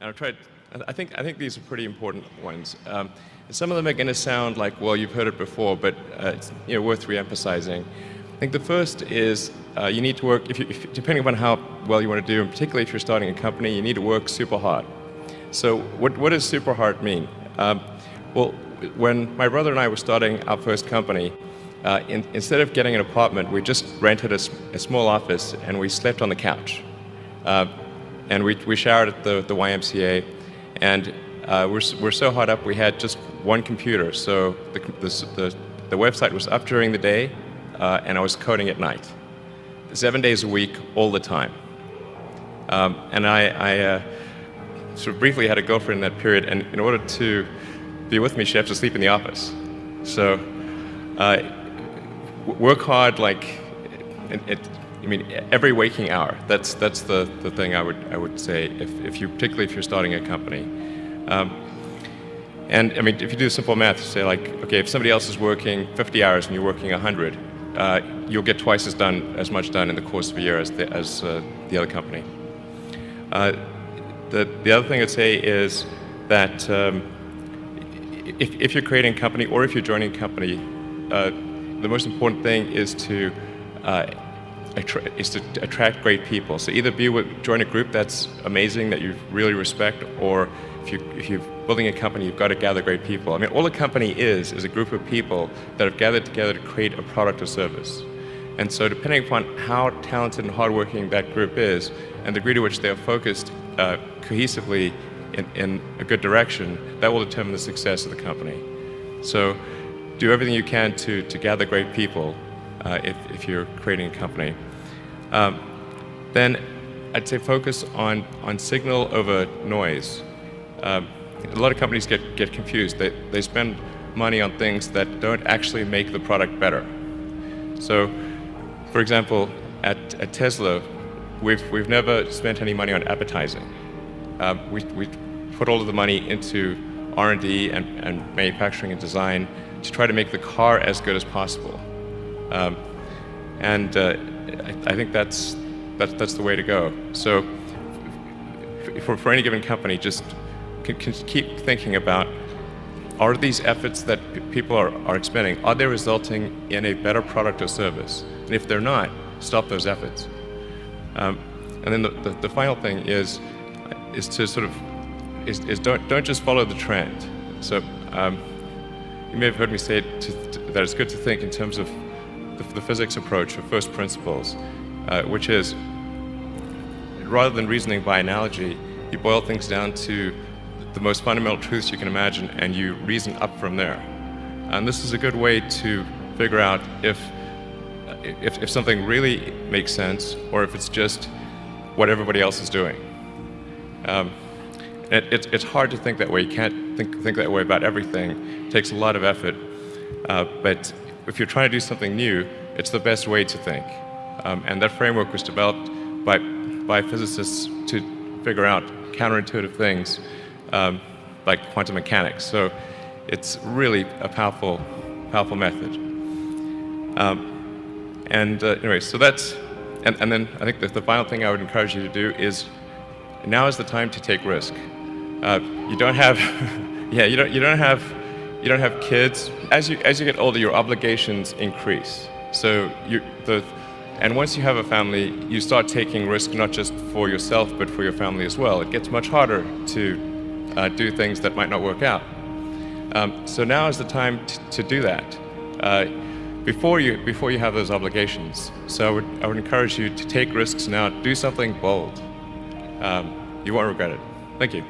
And I've tried. I think these are pretty important ones. Some of them are going to sound like, well, you've heard it before, but it's worth re-emphasizing. I think the first is you need to work, depending upon how well you want to do, and particularly if you're starting a company, you need to work super hard. So what does super hard mean? Well, when my brother and I were starting our first company, instead of getting an apartment, we just rented a small office and we slept on the couch. And we showered at the YMCA, and we're so hot up we had just one computer. So the website was up during the day, and I was coding at night, 7 days a week, all the time. And I sort of briefly had a girlfriend in that period, and in order to be with me, she had to sleep in the office. So work hard, like every waking hour. That's the thing I would say, particularly if you're starting a company. And I mean, if you do simple math, say like, okay, if somebody else is working 50 hours and you're working 100, you'll get twice as much done in the course of a year as the other company. The other thing I'd say is that if you're creating a company or if you're joining a company, the most important thing is to attract great people. So either join a group that's amazing, that you really respect, or if you're building a company, you've got to gather great people. I mean, all a company is a group of people that have gathered together to create a product or service. And so depending upon how talented and hardworking that group is, and the degree to which they are focused cohesively in a good direction, that will determine the success of the company. So do everything you can to gather great people if you're creating a company. Then I'd say focus on signal over noise. A lot of companies get confused. They spend money on things that don't actually make the product better. So, for example, at Tesla, we've never spent any money on advertising. We put all of the money into R&D and manufacturing and design to try to make the car as good as possible. And I think that's the way to go. So for any given company, just can keep thinking about, are these efforts that people are expending, are they resulting in a better product or service? And if they're not, stop those efforts. And then the final thing is to sort of don't just follow the trend. So you may have heard me say that it's good to think in terms of the physics approach, or first principles, which is, rather than reasoning by analogy, you boil things down to the most fundamental truths you can imagine, and you reason up from there. And this is a good way to figure out if something really makes sense, or if it's just what everybody else is doing. It's hard to think that way. You can't think that way about everything. It takes a lot of effort. But if you're trying to do something new, it's the best way to think. And that framework was developed by physicists to figure out counterintuitive things like quantum mechanics. So it's really a powerful method. Anyway, so that's, and then I think the final thing I would encourage you to do is, now is the time to take risk. You don't have, you don't have kids. As you get older, your obligations increase. So and once you have a family, you start taking risk not just for yourself, but for your family as well. It gets much harder to do things that might not work out. So now is the time to do that before you have those obligations. So I would encourage you to take risks now. Do something bold. You won't regret it. Thank you.